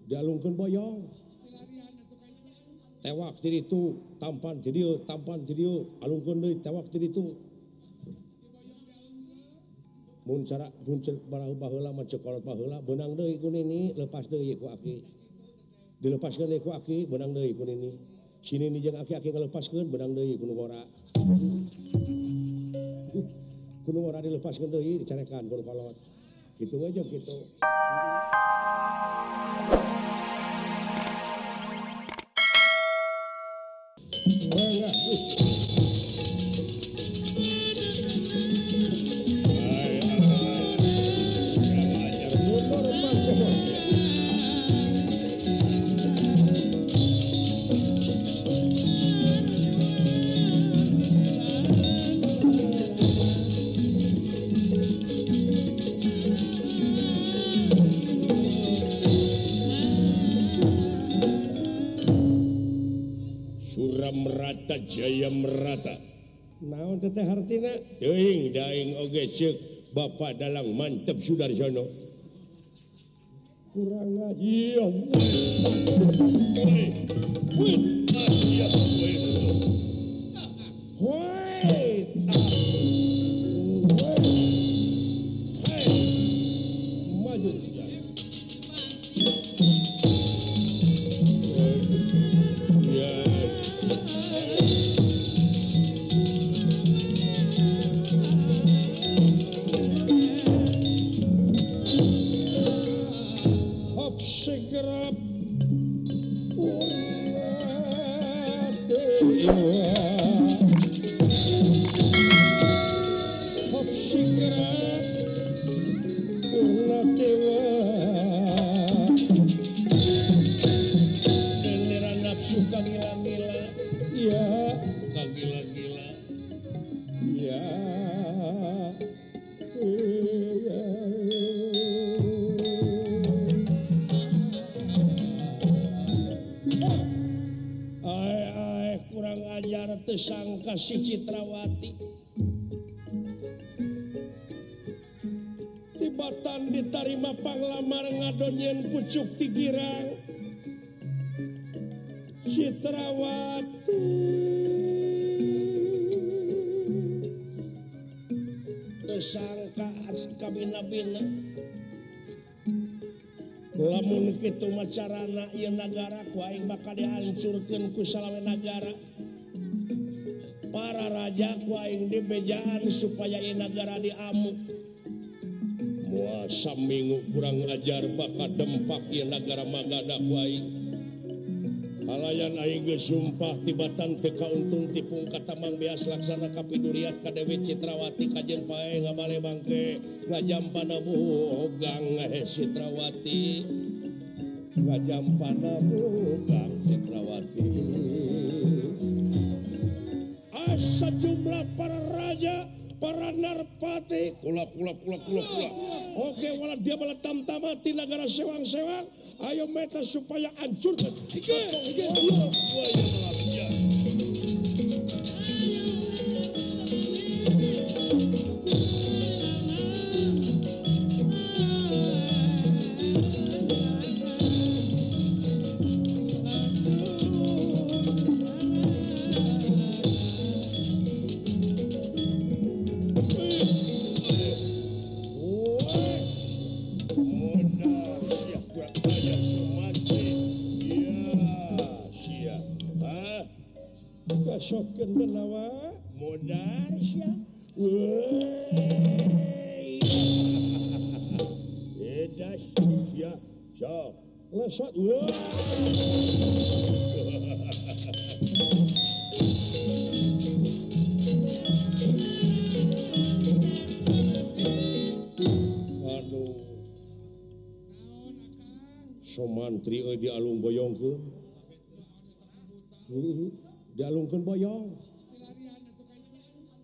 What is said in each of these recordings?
dialungkeun boyong tewak di ditu tampan di dieu alungkeun deui tewak di ditu mun cara muncul barahu baheula mah cekolot baheula beunang deui ku nini lepas deui ku aki dilepaskeun deui ku aki beunang deui ku nini si nini jeung aki-aki ngalepaskeun beunang deui ku nu ngora ku nu ngora dilepaskeun deui dicarekan ku nu kolot kitu aja kitu. Merata jaya merata naon teh hartina teuing daing oge ceuk Bapak Dalang Mantep Sudarsono kurang aja maju sangka si Citrawati tibatan diterima panglamar ngadonyen pucuk tigirang Citrawati tersangka kabina-bina lamun kitu macarana ieu nagara ku aing bakal dihancurkeun ku salawe nagara para raja ku aing dibejaan supaya ieu nagara diamuk moal saminggu kurang ajar bakal dempak ieu nagara magada ku aing halayan aing geus sumpah tibatan teu kauntung tipung katamang beas laksana kapiduriat ka Dewi Citrawati kajen pae ngamale bangke ngajampana bogang Citrawati ngajampana bogang Citrawati sejumlah para raja, para narpati, kula. Oke, wala dia bala tamtamati negara sewang-sewang, ayo meta supaya hancurkan. Sotkeun benawa modar sia edas sia sok lesot aduh somantri euy dialung boyongkeun dialungkeun boyong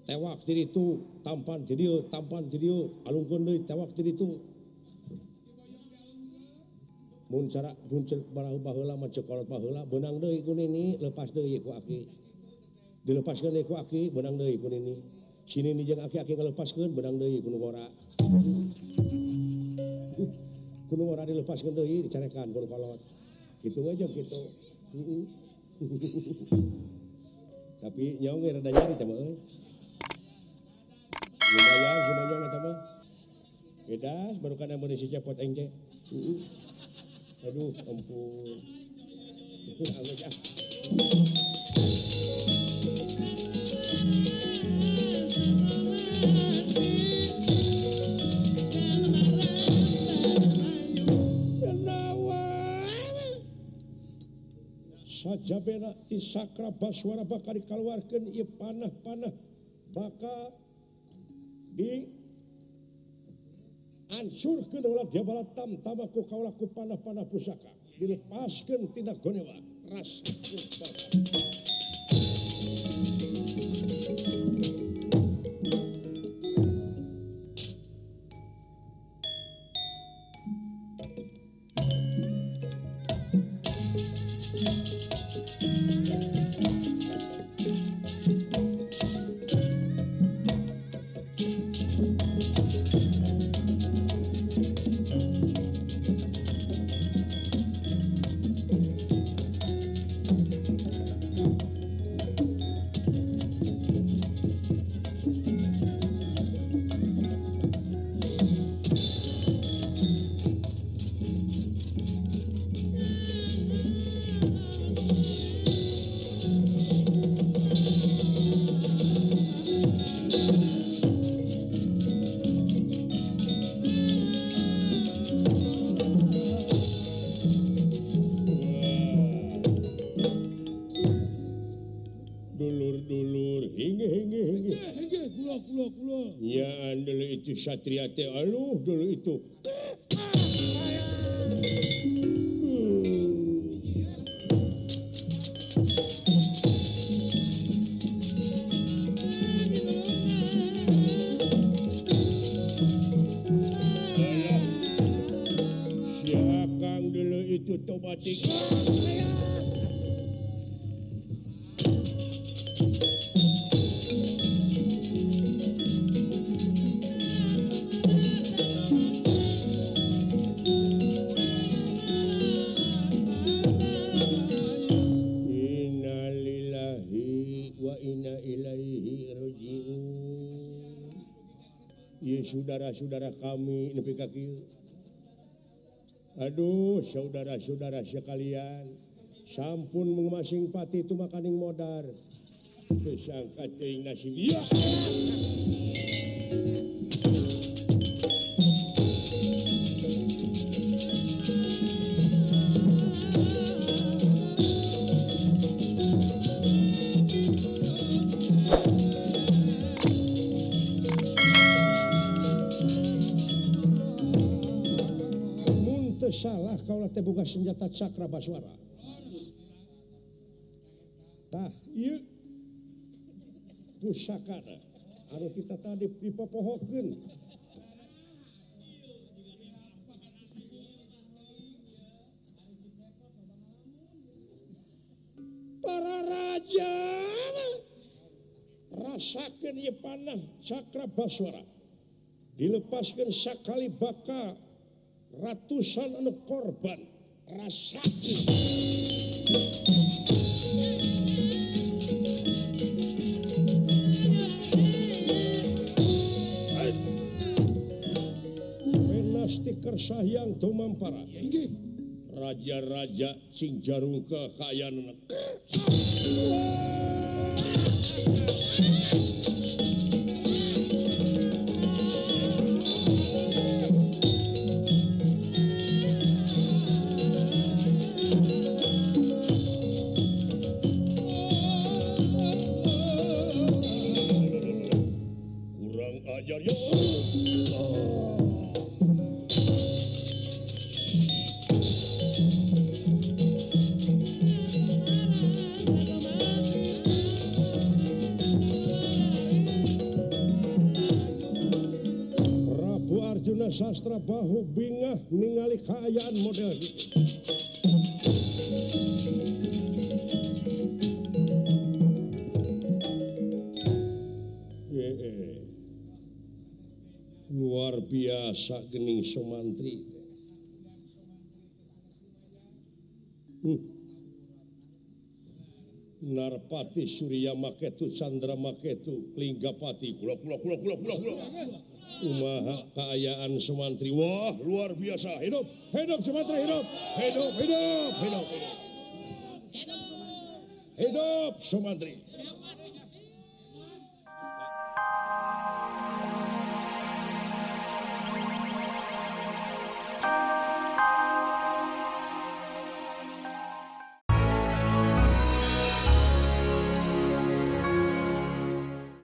tewak di ditu tampan di dieu alungkeun deui tewak di ditu mun cara muncul barahu baheula mah cekolot baheula beunang deui ku nini lepas deui ku aki dilepaskeun deui ku aki beunang deui ku nini si nini jeung aki-aki ngalepaskeun beunang deui ku nu ngora dilepaskeun deui dicarekan ku nu kolot gitu aja gitu. Tapi nyong rada nyari teh mah euy. Lumayan semuanya eta mah. Bedas baru kana mun si cepot aing teh. Aduh ampun. Angge ah. Sajabena ti sakra Baswara bakal dikaluarkeun ieu panah-panah bakal di ansurkeun ulah dia bala tamtama ku kaulah ku panah-panah pusaka dilepaskeun tina gonewa rasakeun Satria teh aluh dulu itu. Siakang dulu itu tobatik. Saudara-saudara kami nepi ka kieu. Aduh, saudara-saudara sekalian, sampun mengemasing pati itu makaning modar. Teu sangka teuing nasib ieu. Salah kaulah teh boga senjata sakra Baswara. Tah, ieu pusakana anu kita tadi dipopohokeun. Para raja rasakeun ieu panah sakra Baswara. Dilepaskeun sakali baka ratusan anu korban rasakeun. Menasti kersahyang tumampara. Raja-raja sing jarungka kaayana. Sastra bahu bingah ningali kaayaan model gitu. Luar biasa gening Sumantri. Narpati Surya Maketu Chandra Maketu Linggapati kula kumaha kaayaan Sumantri wah luar biasa hidup Sumantri hidup Sumantri